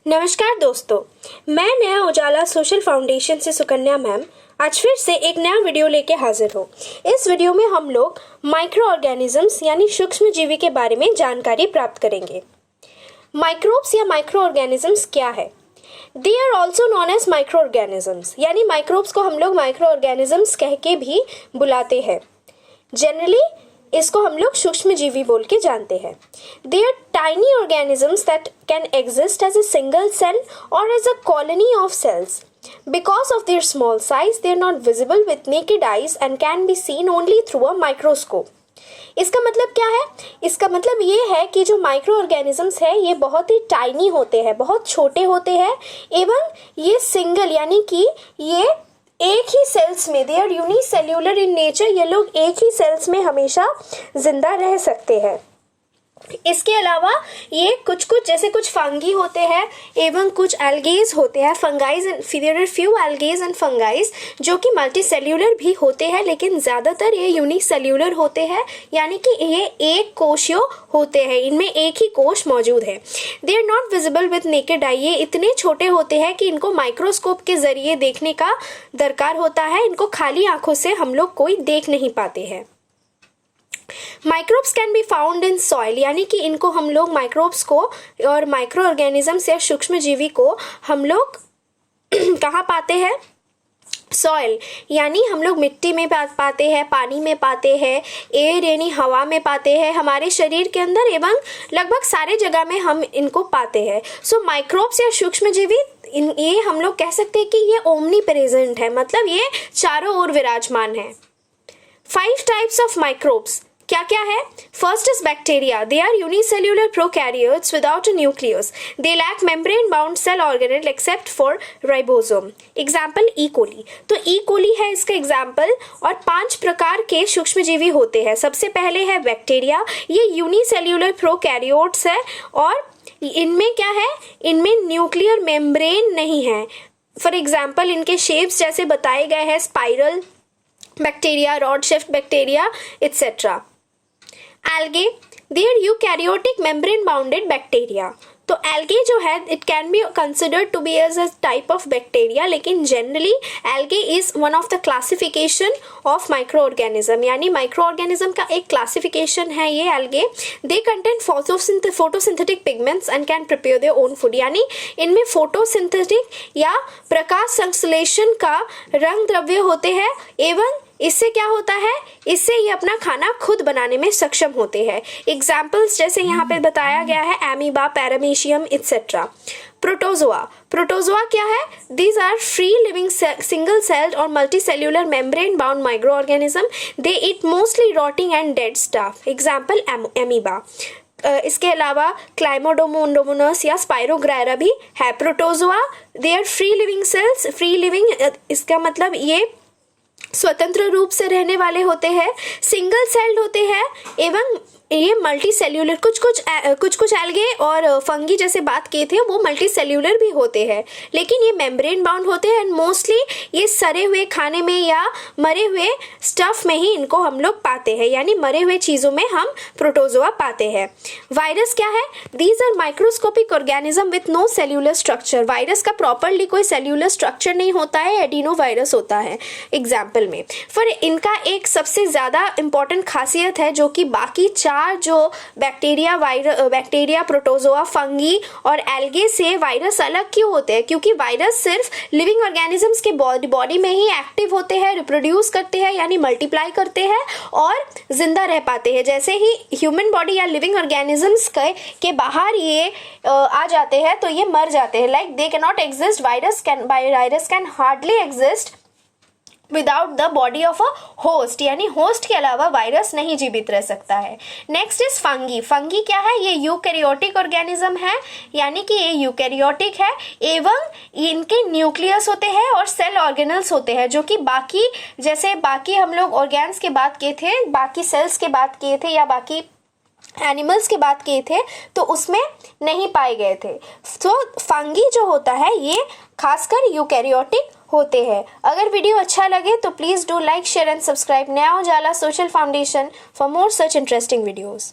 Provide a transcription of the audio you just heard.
नमस्कार दोस्तों, मैं नया उजाला सोशल फाउंडेशन से सुकन्या मैम आज फिर से एक नया वीडियो लेके हाजिर हूँ। इस वीडियो में हम लोग माइक्रो ऑर्गेनिजम्स यानी सूक्ष्म जीवी के बारे में जानकारी प्राप्त करेंगे। माइक्रोब्स या माइक्रो ऑर्गेनिजम्स क्या है? They are also known as micro organisms, यानी माइक्रोब्स को हम लोग माइक्रो ऑर्गेनिजम्स कह के भी बुलाते हैं। जनरली इसको हम लोग सूक्ष्म जीवी बोल के जानते हैं। They are tiny organisms that can exist as a single cell और as a colony of cells. Because of their small size, they are not visible with naked eyes and can be seen only through a microscope. इसका मतलब क्या है? इसका मतलब ये है कि जो माइक्रो ऑर्गेनिजम्स है ये बहुत ही टाइनी होते हैं, बहुत छोटे होते हैं एवं ये सिंगल यानी कि ये एक ही सेल्स में, they are unicellular in nature, ये लोग एक ही सेल्स में हमेशा जिंदा रह सकते हैं। इसके अलावा ये कुछ जैसे कुछ फंगी होते हैं एवं कुछ एल्गेज होते हैं, fungi and there are few algae and fungi जो कि मल्टीसेल्यूलर भी होते हैं, लेकिन ज़्यादातर ये यूनिसेल्यूलर होते हैं, यानी कि ये एक कोशीय होते हैं, इनमें एक ही कोश मौजूद है। They are not visible with naked eye, ये इतने छोटे होते हैं कि इनको माइक्रोस्कोप के जरिए देखने का दरकार होता है, इनको खाली आंखों से हम लोग कोई देख नहीं पाते हैं। Microbes can be found in soil, यानी कि इनको हम लोग माइक्रोब्स को और माइक्रो ऑर्गेनिजम्स या सूक्ष्म जीवी को हम लोग कहाँ पाते हैं? सॉइल, यानी हम लोग मिट्टी में पाते हैं, पानी में पाते हैं, एयर यानी हवा में पाते हैं, हमारे शरीर के अंदर एवं लगभग सारे जगह में हम इनको पाते हैं। सो माइक्रोब्स या सूक्ष्म जीवी ये हम लोग कह सकते हैं कि ये ओमनी प्रेजेंट है, मतलब ये चारों ओर विराजमान है। 5 टाइप्स ऑफ माइक्रोब्स क्या क्या है? First is bacteria. They are unicellular prokaryotes without a nucleus. They lack membrane bound cell organelle except for ribosome. Example E coli. तो ई कोली है इसका एग्जाम्पल। और 5 प्रकार के सूक्ष्मजीवी होते हैं। सबसे पहले है बैक्टीरिया, ये यूनिसेल्यूलर प्रोकैरियोट्स है और इनमें क्या है? इनमें न्यूक्लियर मेम्ब्रेन नहीं है। फॉर एग्जाम्पल इनके शेप्स जैसे बताए गए हैं, spiral bacteria, rod shaped bacteria etcetera. Algae, they are eukaryotic membrane bounded bacteria. तो algae जो है it can be considered to be as a type of bacteria, लेकिन generally algae is one of the classification of microorganism, यानी microorganism का एक classification है ये algae. They contain photosynthetic pigments and can prepare their own food, यानी इनमें photosynthetic या प्रकाश संश्लेषण का रंग द्रव्य होते हैं एवं इससे क्या होता है? इससे ये अपना खाना खुद बनाने में सक्षम होते हैं। एग्जाम्पल्स जैसे यहाँ पे बताया गया है amoeba, paramecium etcetera. Protozoa. Protozoa क्या है? These are free living single celled और multicellular membrane bound micro organism. They eat mostly rotting and dead stuff. Example amoeba. इसके अलावा क्लाइमोडोमोनस या स्पाइरोग्रायरा भी है। Protozoa they are free living cells. Free living इसका मतलब ये स्वतंत्र रूप से रहने वाले होते हैं, सिंगल सेल्ड होते हैं एवं ये मल्टी सेल्यूलर। कुछ एल्गे और फंगी जैसे बात किए थे वो मल्टी सेल्यूलर भी होते हैं, लेकिन ये मेम्ब्रेन बाउंड होते हैं एंड मोस्टली ये सड़े हुए खाने में या मरे हुए स्टफ में ही इनको हम लोग पाते हैं, यानी मरे हुए चीज़ों में हम प्रोटोजोआ पाते हैं। वायरस क्या है? These are microscopic organism with no cellular structure. Virus का प्रॉपरली कोई सेल्यूलर स्ट्रक्चर नहीं होता है, एडिनो वायरस होता है एग्जाम्पल में। फिर इनका एक सबसे ज़्यादा इंपॉर्टेंट खासियत है जो कि बाकी 4 जो बैक्टीरिया, प्रोटोजोआ, फंगी और एल्गे से वायरस अलग क्यों होते हैं? क्योंकि वायरस सिर्फ लिविंग ऑर्गेनिजम्स के बॉडी में ही एक्टिव होते हैं, रिप्रोड्यूस करते हैं यानी मल्टीप्लाई करते हैं और जिंदा रह पाते हैं। जैसे ही ह्यूमन बॉडी या लिविंग ऑर्गेनिजम्स के बाहर ये आ जाते हैं तो ये मर जाते हैं। Like they can not exist, virus can hardly exist without the body of a host, यानी होस्ट के अलावा वायरस नहीं जीवित रह सकता है। Next is fungi. फंगी क्या है? ये यूकैरियोटिक ऑर्गेनिज्म है, यानी कि ये यूकैरियोटिक है एवं इनके न्यूक्लियस होते हैं और सेल ऑर्गेनल्स होते हैं जो कि बाकी हम लोग ऑर्गेन्स के बात किए थे, बाकी सेल्स के बात किए थे या बाकी एनिमल्स की बात किए थे तो उसमें नहीं पाए गए थे। तो फंगी जो होता है ये खासकर यूकैरियोटिक होते हैं। अगर वीडियो अच्छा लगे तो please do like, share and subscribe Naya Ujala social foundation for more such interesting videos.